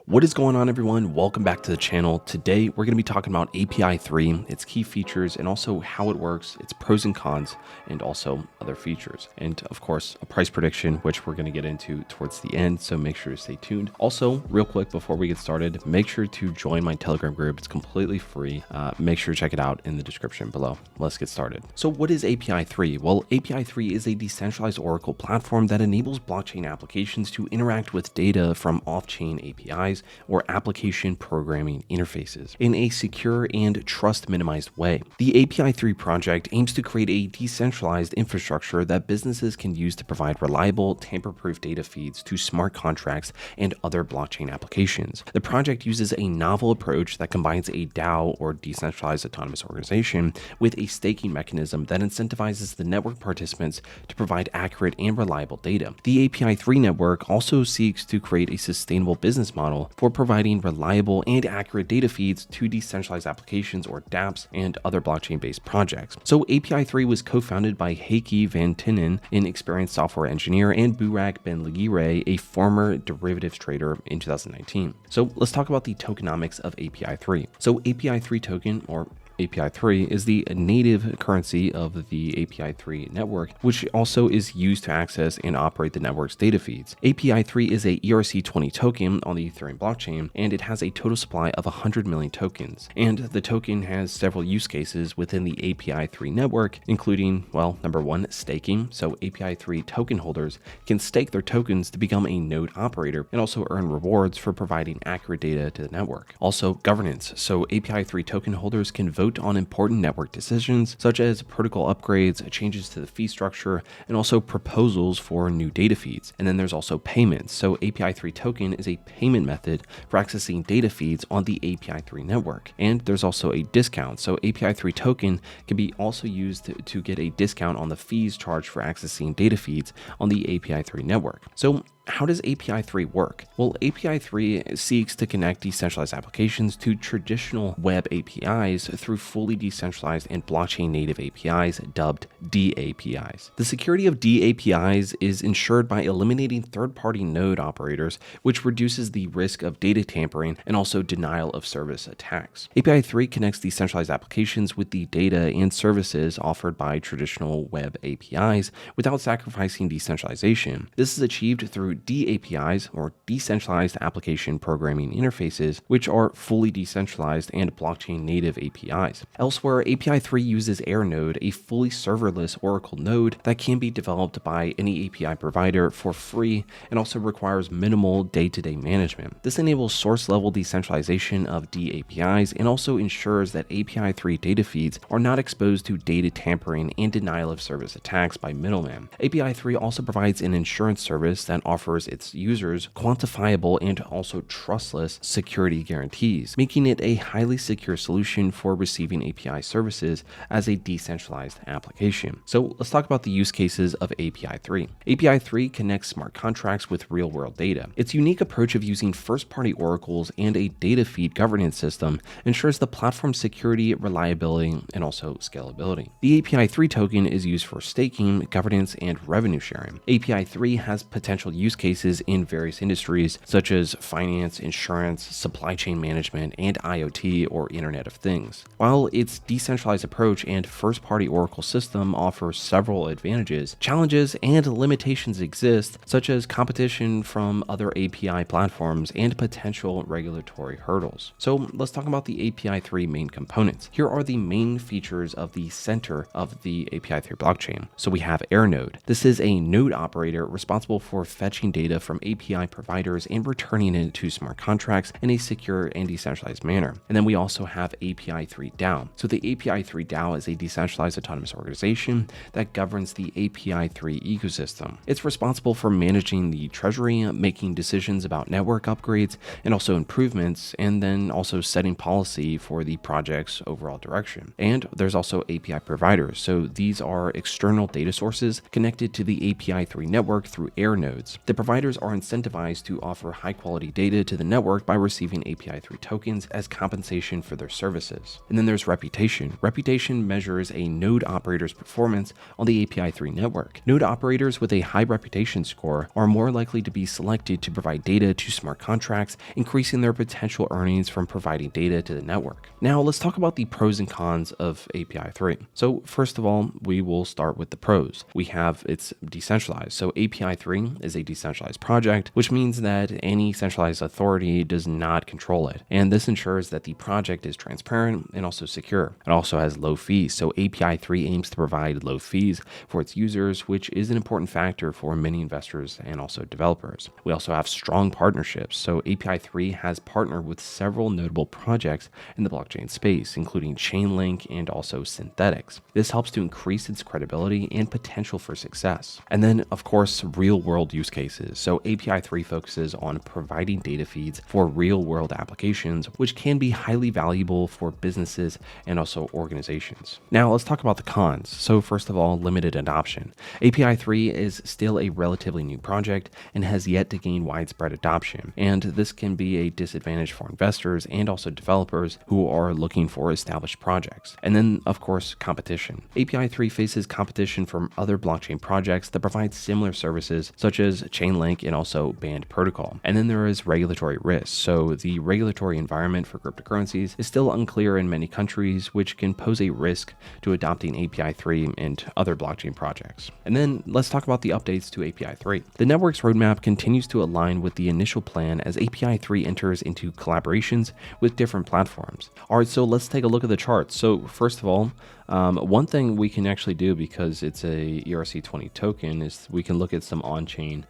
What is going on, everyone? Welcome back to the channel. Today, we're going to be talking about API 3, its key features, and also how it works, its pros and cons, and also other features. And of course, a price prediction, which we're going to get into towards the end, so make sure to stay tuned. Also, real quick, before we get started, make sure to join my Telegram group. It's completely free. Make sure to check it out in the description below. Let's get started. So what is API 3? Well, API 3 is a decentralized Oracle platform that enables blockchain applications to interact with data from off-chain APIs or application programming interfaces in a secure and trust-minimized way. The API 3 project aims to create a decentralized infrastructure that businesses can use to provide reliable, tamper-proof data feeds to smart contracts and other blockchain applications. The project uses a novel approach that combines a DAO, or decentralized autonomous organization, with a staking mechanism that incentivizes the network participants to provide accurate and reliable data. The API 3 network also seeks to create a sustainable business model for providing reliable and accurate data feeds to decentralized applications, or dApps, and other blockchain-based projects. So API 3 was co-founded by Heikki van Tinnen, an experienced software engineer, and Burak Ben-Ligire, a former derivatives trader, in 2019. So let's talk about the tokenomics of API 3. So API 3 token, or API 3, is the native currency of the API 3 network, which also is used to access and operate the network's data feeds. API 3 is a ERC20 token on the Ethereum blockchain, and it has a total supply of 100 million tokens. And the token has several use cases within the API 3 network, including, well, number one, staking. So API 3 token holders can stake their tokens to become a node operator and also earn rewards for providing accurate data to the network. Also, governance. So API 3 token holders can vote on important network decisions such as protocol upgrades, changes to the fee structure, and also proposals for new data feeds. And then there's also payments. So API 3 token is a payment method for accessing data feeds on the API 3 network. And there's also a discount. So API 3 token can be also used to get a discount on the fees charged for accessing data feeds on the API 3 network. So how does API 3 work? Well, API 3 seeks to connect decentralized applications to traditional web APIs through fully decentralized and blockchain native APIs, dubbed DAPIs. The security of DAPIs is ensured by eliminating third-party node operators, which reduces the risk of data tampering and also denial of service attacks. API 3 connects decentralized applications with the data and services offered by traditional web APIs without sacrificing decentralization. This is achieved through DAPIs, or decentralized application programming interfaces, which are fully decentralized and blockchain native APIs. Elsewhere, API 3 uses AirNode, a fully serverless Oracle node that can be developed by any API provider for free and also requires minimal day-to-day management. This enables source-level decentralization of DAPIs and also ensures that API 3 data feeds are not exposed to data tampering and denial of service attacks by middlemen. API 3 also provides an insurance service that offers its users quantifiable and also trustless security guarantees, making it a highly secure solution for receiving API services as a decentralized application. So let's talk about the use cases of API 3. API 3 connects smart contracts with real-world data. Its unique approach of using first-party oracles and a data feed governance system ensures the platform's security, reliability, and also scalability. The API 3 token is used for staking, governance, and revenue sharing. API 3 has potential use cases in various industries such as finance, insurance, supply chain management, and IoT, or Internet of Things. While its decentralized approach and first-party Oracle system offers several advantages, challenges and limitations exist, such as competition from other API platforms and potential regulatory hurdles. So let's talk about the API 3 main components. Here are the main features of the center of the API 3 blockchain. So we have AirNode. This is a node operator responsible for fetching data from API providers and returning it to smart contracts in a secure and decentralized manner. And then we also have API 3 DAO. So the API 3 DAO is a decentralized autonomous organization that governs the API 3 ecosystem. It's responsible for managing the treasury, making decisions about network upgrades and also improvements, and then also setting policy for the project's overall direction. And there's also API providers. So these are external data sources connected to the API 3 network through AirNodes. The providers are incentivized to offer high-quality data to the network by receiving API3 tokens as compensation for their services. And then there's reputation. Reputation measures a node operator's performance on the API3 network. Node operators with a high reputation score are more likely to be selected to provide data to smart contracts, increasing their potential earnings from providing data to the network. Now, let's talk about the pros and cons of API3. So first of all, we will start with the pros. We have it's decentralized. So API3 is a decentralized project, which means that any centralized authority does not control it. And this ensures that the project is transparent and also secure. It also has low fees. So API3 aims to provide low fees for its users, which is an important factor for many investors and also developers. We also have strong partnerships. So API3 has partnered with several notable projects in the blockchain space, including Chainlink and also Synthetics. This helps to increase its credibility and potential for success. And then, of course, real-world use cases. So API3 focuses on providing data feeds for real-world applications, which can be highly valuable for businesses and also organizations. Now, let's talk about the cons. So first of all, limited adoption. API3 is still a relatively new project and has yet to gain widespread adoption. And this can be a disadvantage for investors and also developers who are looking for established projects. And then, of course, competition. API3 faces competition from other blockchain projects that provide similar services, such as Chainlink and also Band Protocol. And then there is regulatory risk. So the regulatory environment for cryptocurrencies is still unclear in many countries, which can pose a risk to adopting API3 and other blockchain projects. And then let's talk about the updates to API3. The network's roadmap continues to align with the initial plan as API3 enters into collaborations with different platforms. All right, so let's take a look at the charts. So first of all, one thing we can actually do, because it's a ERC20 token, is we can look at some on-chain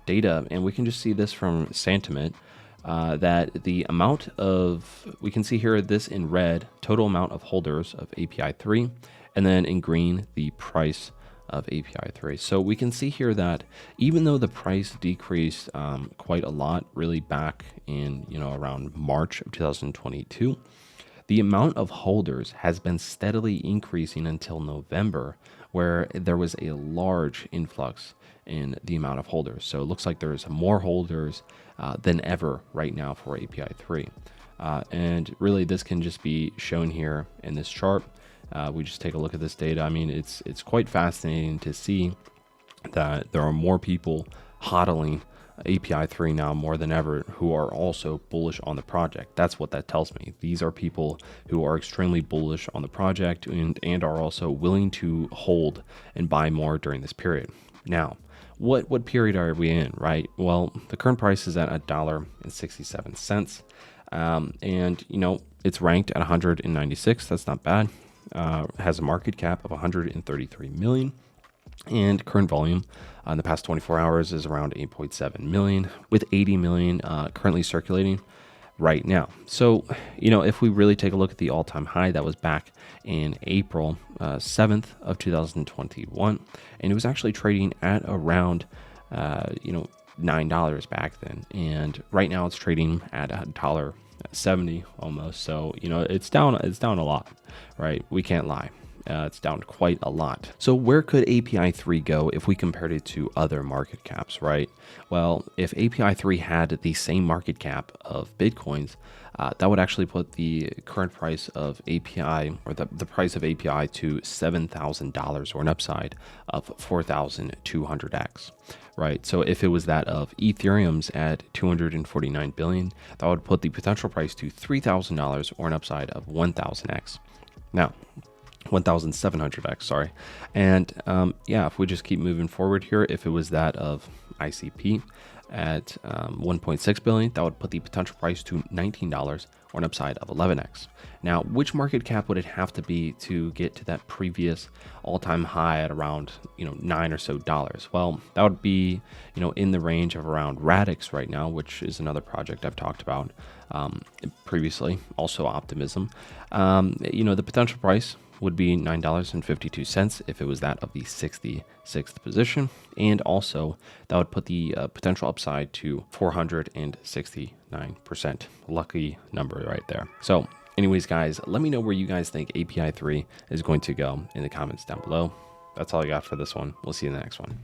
data, and we can just see this from Sentiment, that the amount of, we can see here this in red, total amount of holders of API3, and then in green, the price of API3. So we can see here that even though the price decreased quite a lot, really back in, around March of 2022, the amount of holders has been steadily increasing until November, where there was a large influx in the amount of holders. So it looks like there's more holders than ever right now for API3. And really this can just be shown here in this chart. We just take a look at this data. I mean, it's quite fascinating to see that there are more people hodling API3 now more than ever who are also bullish on the project. That's what that tells me. These are people who are extremely bullish on the project and are also willing to hold and buy more during this period. Now, what period are we in, right? Well, the current price is at $1.67. And it's ranked at 196. That's not bad. Has a market cap of 133 million. And current volume in the past 24 hours is around 8.7 million, with 80 million currently circulating right now. So, if we really take a look at the all-time high, that was back in April 7th of 2021, and it was actually trading at around, $9 back then. And right now it's trading at $1.70 almost. So, it's down a lot, right? We can't lie. It's down quite a lot. So where could API3 go if we compared it to other market caps, right? Well, if API3 had the same market cap of Bitcoins, that would actually put the current price of API, or the price of API, to $7,000, or an upside of 4,200x, right? So if it was that of Ethereum's at 249 billion, that would put the potential price to $3,000, or an upside of 1,000x. Now, 1,700x, sorry. And if we just keep moving forward here, if it was that of ICP at 1.6 billion, that would put the potential price to $19, or an upside of 11x. Now, which market cap would it have to be to get to that previous all-time high at around, $9 or so? Well, that would be, in the range of around Radix right now, which is another project I've talked about previously, also Optimism. The potential price would be $9.52 if it was that of the 66th position. And also that would put the potential upside to 469%. Lucky number right there. So anyways, guys, let me know where you guys think API3 is going to go in the comments down below. That's all I got for this one. We'll see you in the next one.